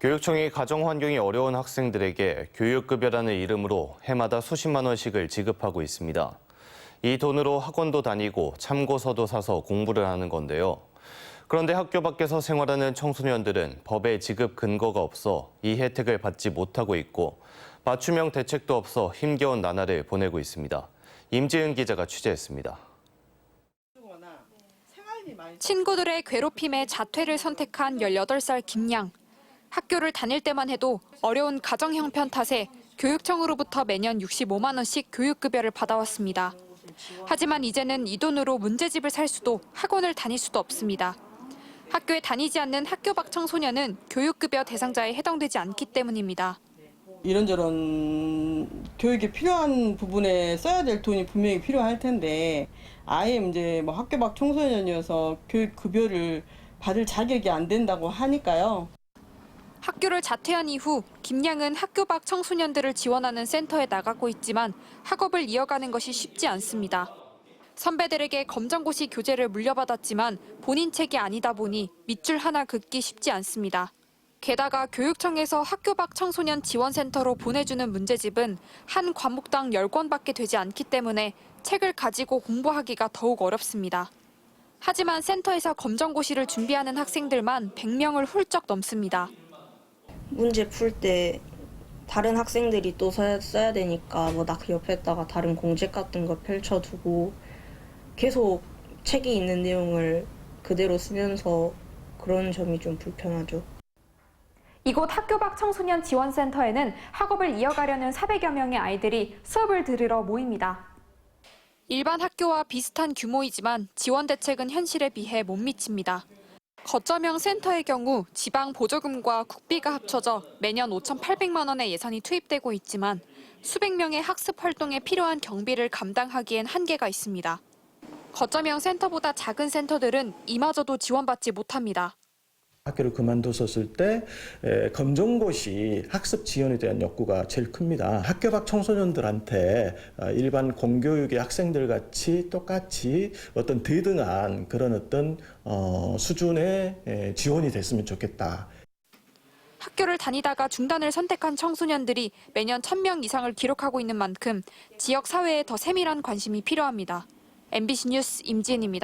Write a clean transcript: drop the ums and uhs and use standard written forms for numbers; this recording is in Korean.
교육청이 가정 환경이 어려운 학생들에게 교육급여라는 이름으로 해마다 수십만 원씩을 지급하고 있습니다. 이 돈으로 학원도 다니고 참고서도 사서 공부를 하는 건데요. 그런데 학교 밖에서 생활하는 청소년들은 법에 지급 근거가 없어 이 혜택을 받지 못하고 있고 맞춤형 대책도 없어 힘겨운 나날을 보내고 있습니다. 임지은 기자가 취재했습니다. 친구들의 괴롭힘에 자퇴를 선택한 18살 김양. 학교를 다닐 때만 해도 어려운 가정 형편 탓에 교육청으로부터 매년 65만 원씩 교육급여를 받아왔습니다. 하지만 이제는 이 돈으로 문제집을 살 수도 학원을 다닐 수도 없습니다. 학교에 다니지 않는 학교 밖 청소년은 교육급여 대상자에 해당되지 않기 때문입니다. 이런저런 교육에 필요한 부분에 써야 될 돈이 분명히 필요할 텐데 아예 이제 뭐 학교 밖 청소년이어서 교육급여를 받을 자격이 안 된다고 하니까요. 학교를 자퇴한 이후 김양은 학교 밖 청소년들을 지원하는 센터에 나가고 있지만 학업을 이어가는 것이 쉽지 않습니다. 선배들에게 검정고시 교재를 물려받았지만 본인 책이 아니다 보니 밑줄 하나 긋기 쉽지 않습니다. 게다가 교육청에서 학교 밖 청소년 지원센터로 보내주는 문제집은 한 과목당 10권밖에 되지 않기 때문에 책을 가지고 공부하기가 더욱 어렵습니다. 하지만 센터에서 검정고시를 준비하는 학생들만 100명을 훌쩍 넘습니다. 문제 풀 때 다른 학생들이 또 써야 되니까 뭐 나 그 옆에다가 다른 공책 같은 거 펼쳐두고 계속 책에 있는 내용을 그대로 쓰면서 그런 점이 좀 불편하죠. 이곳 학교 밖 청소년 지원센터에는 학업을 이어가려는 400여 명의 아이들이 수업을 들으러 모입니다. 일반 학교와 비슷한 규모이지만 지원 대책은 현실에 비해 못 미칩니다. 거점형 센터의 경우 지방 보조금과 국비가 합쳐져 매년 5,800만 원의 예산이 투입되고 있지만 수백 명의 학습 활동에 필요한 경비를 감당하기엔 한계가 있습니다. 거점형 센터보다 작은 센터들은 이마저도 지원받지 못합니다. 학교를 그만뒀었을 때 검정고시 학습 지원에 대한 욕구가 제일 큽니다. 학교 밖 청소년들한테 일반 공교육의 학생들 같이 똑같이 어떤 대등한 그런 어떤 수준의 지원이 됐으면 좋겠다. 학교를 다니다가 중단을 선택한 청소년들이 매년 1,000명 이상을 기록하고 있는 만큼 지역 사회에 더 세밀한 관심이 필요합니다. MBC 뉴스 임지은입니다.